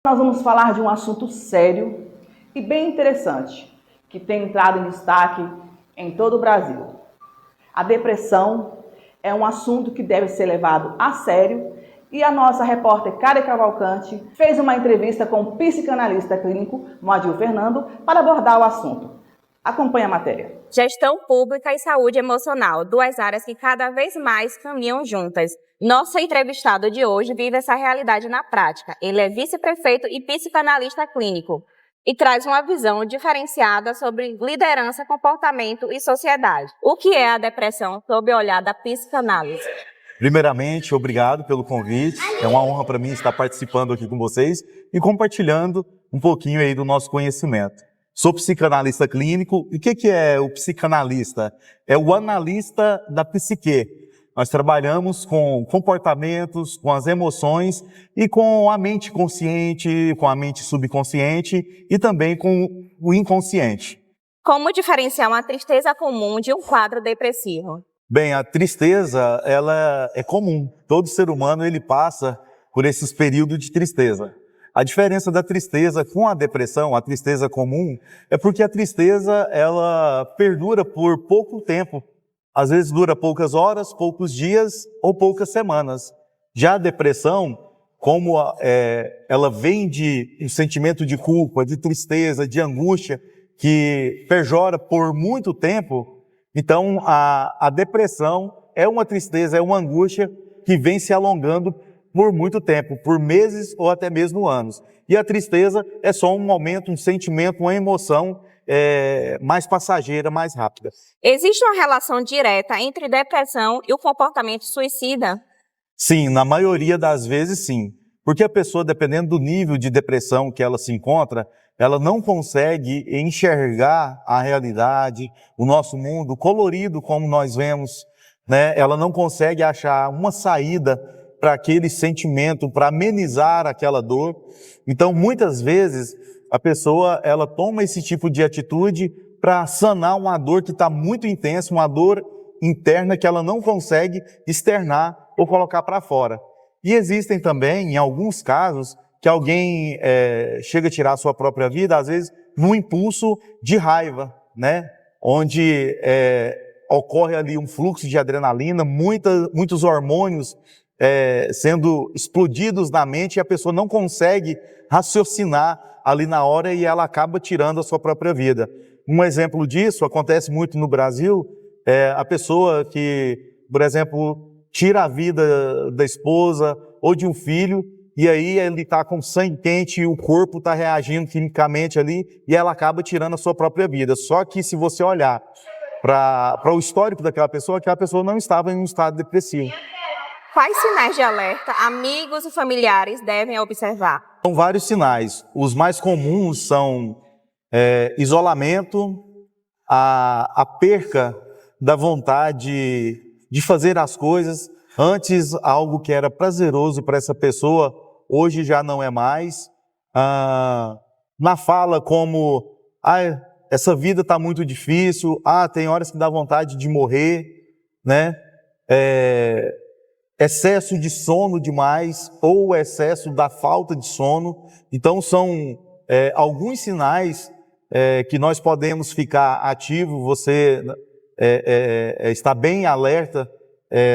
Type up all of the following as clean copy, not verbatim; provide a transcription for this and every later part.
Nós vamos falar de um assunto sério e bem interessante, que tem entrado em destaque em todo o Brasil. A depressão é um assunto que deve ser levado a sério e a nossa repórter Karen Cavalcante fez uma entrevista com o psicanalista clínico Moadil Fernando para abordar o assunto. Acompanhe a matéria. Gestão pública e saúde emocional, duas áreas que cada vez mais caminham juntas. Nosso entrevistado de hoje vive essa realidade na prática. Ele é vice-prefeito e psicanalista clínico e traz uma visão diferenciada sobre liderança, comportamento e sociedade. O que é a depressão sob o olhar da psicanálise? Primeiramente, obrigado pelo convite. É uma honra para mim estar participando aqui com vocês e compartilhando um pouquinho aí do nosso conhecimento. Sou psicanalista clínico. E o que é o psicanalista? É o analista da psique. Nós trabalhamos com comportamentos, com as emoções e com a mente consciente, com a mente subconsciente e também com o inconsciente. Como diferenciar uma tristeza comum de um quadro depressivo? Bem, a tristeza, ela é comum. Todo ser humano, ele passa por esses períodos de tristeza. A diferença da tristeza com a depressão, a tristeza comum, é porque a tristeza, ela perdura por pouco tempo. Às vezes dura poucas horas, poucos dias ou poucas semanas. Já a depressão, como ela vem de um sentimento de culpa, de tristeza, de angústia, que perdura por muito tempo, então a depressão é uma tristeza, é uma angústia que vem se alongando por muito tempo, por meses ou até mesmo anos. E a tristeza é só um momento, um sentimento, uma emoção mais passageira, mais rápida. Existe uma relação direta entre depressão e o comportamento suicida? Sim, na maioria das vezes sim. Porque a pessoa, dependendo do nível de depressão que ela se encontra, ela não consegue enxergar a realidade, o nosso mundo colorido como nós vemos, né? Ela não consegue achar uma saída para aquele sentimento, para amenizar aquela dor. Então, muitas vezes, a pessoa ela toma esse tipo de atitude para sanar uma dor que está muito intensa, uma dor interna que ela não consegue externar ou colocar para fora. E existem também, em alguns casos, que alguém chega a tirar a sua própria vida, às vezes, num impulso de raiva, né? Onde ocorre ali um fluxo de adrenalina, muitos hormônios sendo explodidos na mente e a pessoa não consegue raciocinar ali na hora e ela acaba tirando a sua própria vida. Um exemplo disso acontece muito no Brasil, a pessoa que, por exemplo, tira a vida da esposa ou de um filho e aí ele está com sangue quente e o corpo está reagindo quimicamente ali e ela acaba tirando a sua própria vida. Só que se você olhar para o histórico daquela pessoa não estava em um estado depressivo. Quais sinais de alerta amigos e familiares devem observar? São vários sinais. Os mais comuns são isolamento, a perca da vontade de fazer as coisas. Antes, algo que era prazeroso para essa pessoa, hoje já não é mais. Na fala como, essa vida está muito difícil, tem horas que dá vontade de morrer, né? Excesso de sono demais ou excesso da falta de sono. Então, são alguns sinais que nós podemos ficar ativos, você está bem alerta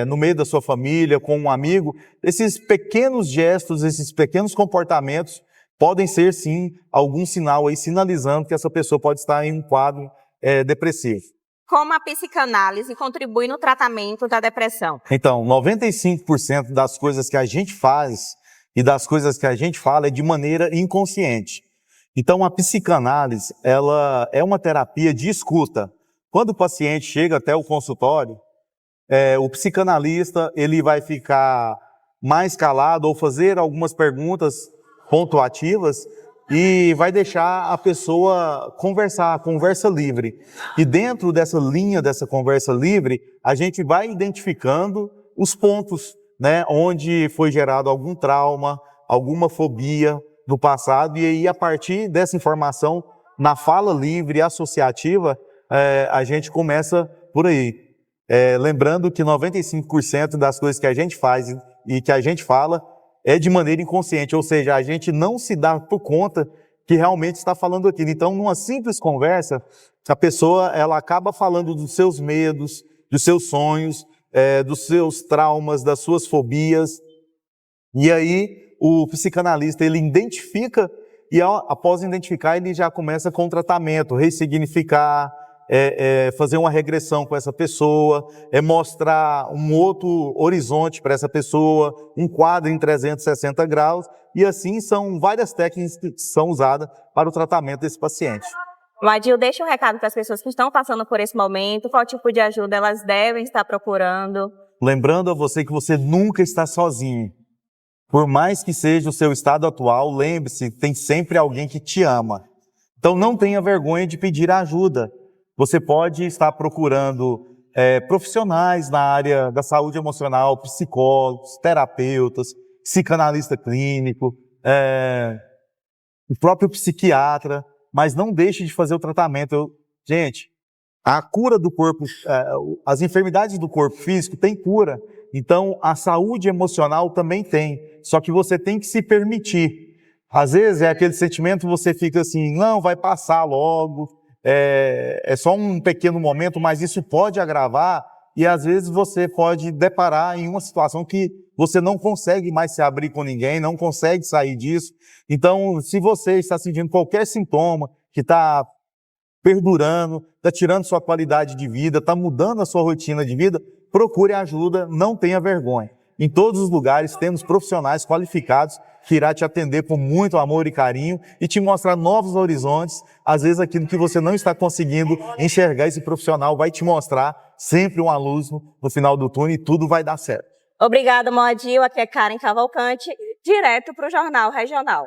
no meio da sua família, com um amigo. Esses pequenos gestos, esses pequenos comportamentos podem ser, sim, algum sinal aí sinalizando que essa pessoa pode estar em um quadro depressivo. Como a psicanálise contribui no tratamento da depressão? Então, 95% das coisas que a gente faz e das coisas que a gente fala é de maneira inconsciente. Então, a psicanálise, ela é uma terapia de escuta. Quando o paciente chega até o consultório, o psicanalista ele vai ficar mais calado ou fazer algumas perguntas pontuativas e vai deixar a pessoa conversar, conversa livre. E dentro dessa linha, dessa conversa livre, a gente vai identificando os pontos, né, onde foi gerado algum trauma, alguma fobia no passado, e aí a partir dessa informação, na fala livre, associativa, a gente começa por aí. Lembrando que 95% das coisas que a gente faz e que a gente fala é de maneira inconsciente, ou seja, a gente não se dá por conta que realmente está falando aquilo. Então, numa simples conversa, a pessoa ela acaba falando dos seus medos, dos seus sonhos, dos seus traumas, das suas fobias. E aí, o psicanalista, ele identifica, e após identificar, ele já começa com o tratamento, ressignificar, fazer uma regressão com essa pessoa, mostrar um outro horizonte para essa pessoa, um quadro em 360 graus, e assim são várias técnicas que são usadas para o tratamento desse paciente. Adil, deixa um recado para as pessoas que estão passando por esse momento, qual tipo de ajuda elas devem estar procurando. Lembrando a você que você nunca está sozinho. Por mais que seja o seu estado atual, lembre-se, tem sempre alguém que te ama. Então não tenha vergonha de pedir ajuda. Você pode estar procurando profissionais na área da saúde emocional, psicólogos, terapeutas, psicanalista clínico, o próprio psiquiatra, mas não deixe de fazer o tratamento. Gente, a cura do corpo, as enfermidades do corpo físico têm cura, então a saúde emocional também tem, só que você tem que se permitir. Às vezes é aquele sentimento que você fica assim, não, vai passar logo, é só um pequeno momento, mas isso pode agravar e às vezes você pode deparar em uma situação que você não consegue mais se abrir com ninguém, não consegue sair disso. Então, se você está sentindo qualquer sintoma que está perdurando, está tirando sua qualidade de vida, está mudando a sua rotina de vida, procure ajuda, não tenha vergonha. Em todos os lugares temos profissionais qualificados que irá te atender com muito amor e carinho e te mostrar novos horizontes. Às vezes aquilo que você não está conseguindo enxergar, esse profissional vai te mostrar sempre uma luz no final do túnel e tudo vai dar certo. Obrigada, Adil. Aqui é Karen Cavalcante, direto para o Jornal Regional.